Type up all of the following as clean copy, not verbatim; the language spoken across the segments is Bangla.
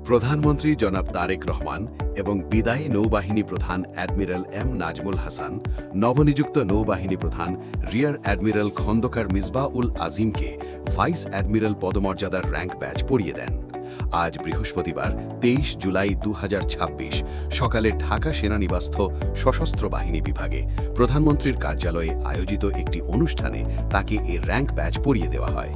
প্রধানমন্ত্রী জনাব তারেক রহমান এবং বিদায়ী নৌবাহিনী প্রধান অ্যাডমিরাল এম নাজমুল হাসান নবনিযুক্ত নৌবাহিনী প্রধান রিয়ার অ্যাডমিরাল খন্দকার মিসবাহ-উল আজিমকে ভাইস অ্যাডমিরাল পদমর্যাদার র্যাঙ্ক ব্যাজ পরিয়ে দেন। আজ বৃহস্পতিবার ২৩ জুলাই ২০২৬ সকালে ঢাকা সেনানিবাস্থ সশস্ত্র বাহিনী বিভাগে প্রধানমন্ত্রীর কার্যালয়ে আয়োজিত একটি অনুষ্ঠানে তাকে এ র্যাঙ্ক ব্যাজ পরিয়ে দেওয়া হয়।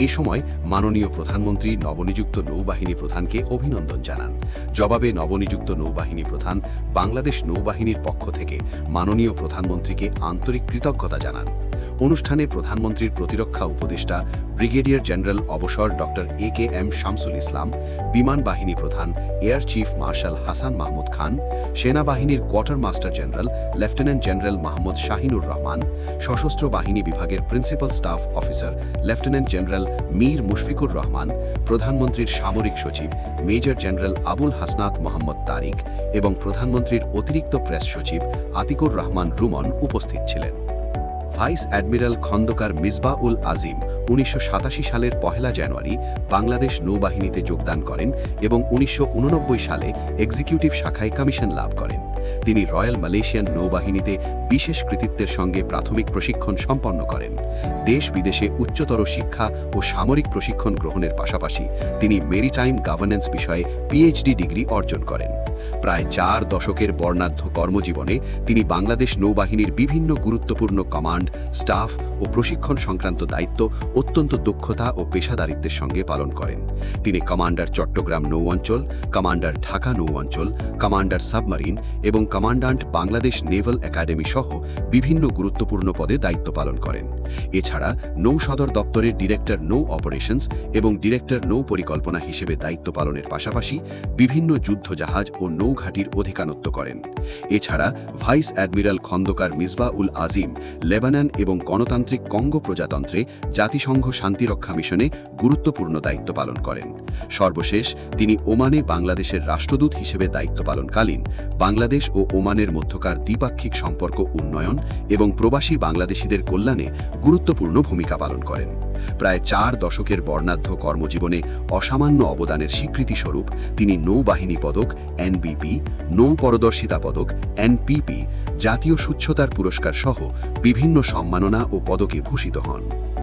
এ সময় মাননীয় প্রধানমন্ত্রী নবনিযুক্ত নৌবাহিনী প্রধানকে অভিনন্দন জানান। জবাবে নবনিযুক্ত নৌবাহিনী প্রধান বাংলাদেশ নৌবাহিনীর পক্ষ থেকে মাননীয় প্রধানমন্ত্রীকে আন্তরিক কৃতজ্ঞতা জানান। অনুষ্ঠানে প্রধানমন্ত্রীর প্রতিরক্ষা উপদেষ্টা ব্রিগেডিয়ার জেনারেল অবসর ডক্টর এ.কে.এম. শামসুল ইসলাম, বিমান বাহিনী প্রধান air chief marshal Hasan Mahmud Khan, সেনাবাহিনীর quartermaster general lieutenant general Mahmud Shahinur Rahman, সশস্ত্র বাহিনী বিভাগের principal staff officer lieutenant general Mir Mushfiqur Rahman, প্রধানমন্ত্রীর সামরিক সচিব মেজর জেনারেল আবুল হাসনাত মোহাম্মদ তারিক এবং প্রধানমন্ত্রীর অতিরিক্ত প্রেস সচিব আতিকুর রহমান রুমন উপস্থিত ছিলেন। ভাইস অ্যাডমিরাল খন্দকার মিসবাহ-উল আজিম ১৯৮৭ সালের ১ জানুয়ারি বাংলাদেশ নৌবাহিনীতে যোগদান করেন এবং ১৯৮৯ সালে এক্সিকিউটিভ শাখায় কমিশন লাভ করেন। তিনি রয়্যাল মালয়েশিয়ান নৌবাহিনীতে বিশেষ কৃতিত্বের সঙ্গে প্রাথমিক প্রশিক্ষণ সম্পন্ন করেন। দেশ বিদেশে উচ্চতর শিক্ষা ও সামরিক প্রশিক্ষণ গ্রহণের পাশাপাশি তিনি মেরিটাইম গভর্নেন্স বিষয়ে পিএইচডি ডিগ্রি অর্জন করেন। প্রায় ৪ দশকের বর্ণাঢ্য কর্মজীবনে তিনি বাংলাদেশ নৌবাহিনীর বিভিন্ন গুরুত্বপূর্ণ কমান্ড, স্টাফ ও প্রশিক্ষণ সংক্রান্ত দায়িত্ব অত্যন্ত দক্ষতা ও পেশাদারিত্বের সঙ্গে পালন করেন। তিনি কমান্ডার চট্টগ্রাম নৌ অঞ্চল, কমান্ডার ঢাকা নৌ অঞ্চল, কমান্ডার সাবমারিন এবং কমান্ড্যান্ট বাংলাদেশ নেভাল একাডেমি সহ বিভিন্ন গুরুত্বপূর্ণ পদে দায়িত্ব পালন করেন। এছাড়া নৌ সদর দপ্তরের ডিরেক্টর নৌ অপারেশনস এবং ডিরেক্টর নৌ পরিকল্পনা হিসেবে দায়িত্ব পালনের পাশাপাশি বিভিন্ন যুদ্ধজাহাজ ও নৌঘাটির অধিকারত্ব করেন। এছাড়া ভাইস অ্যাডমিরাল খন্দকার মিসবাহ-উল আজিম লেবানন এবং গণতান্ত্রিক কঙ্গো প্রজাতন্ত্রে জাতিসংঘ শান্তিরক্ষা মিশনে গুরুত্বপূর্ণ দায়িত্ব পালন করেন। সর্বশেষ তিনি ওমানে বাংলাদেশের রাষ্ট্রদূত হিসেবে দায়িত্ব পালনকালীন বাংলাদেশ ও ওমানের মধ্যকার দ্বিপাক্ষিক সম্পর্ক উন্নয়ন এবং প্রবাসী বাংলাদেশিদের কল্যাণে গুরুত্বপূর্ণ ভূমিকা পালন করেন। প্রায় ৪ দশকের বর্ণাঢ্য কর্মজীবনে অসামান্য অবদানের স্বীকৃতিস্বরূপ তিনি নৌবাহিনী পদক এনবিপি, নৌ পরদর্শিতা পদক এনপিপি, জাতীয় স্বচ্ছতার পুরস্কার সহ বিভিন্ন সম্মাননা ও পদকে ভূষিত হন।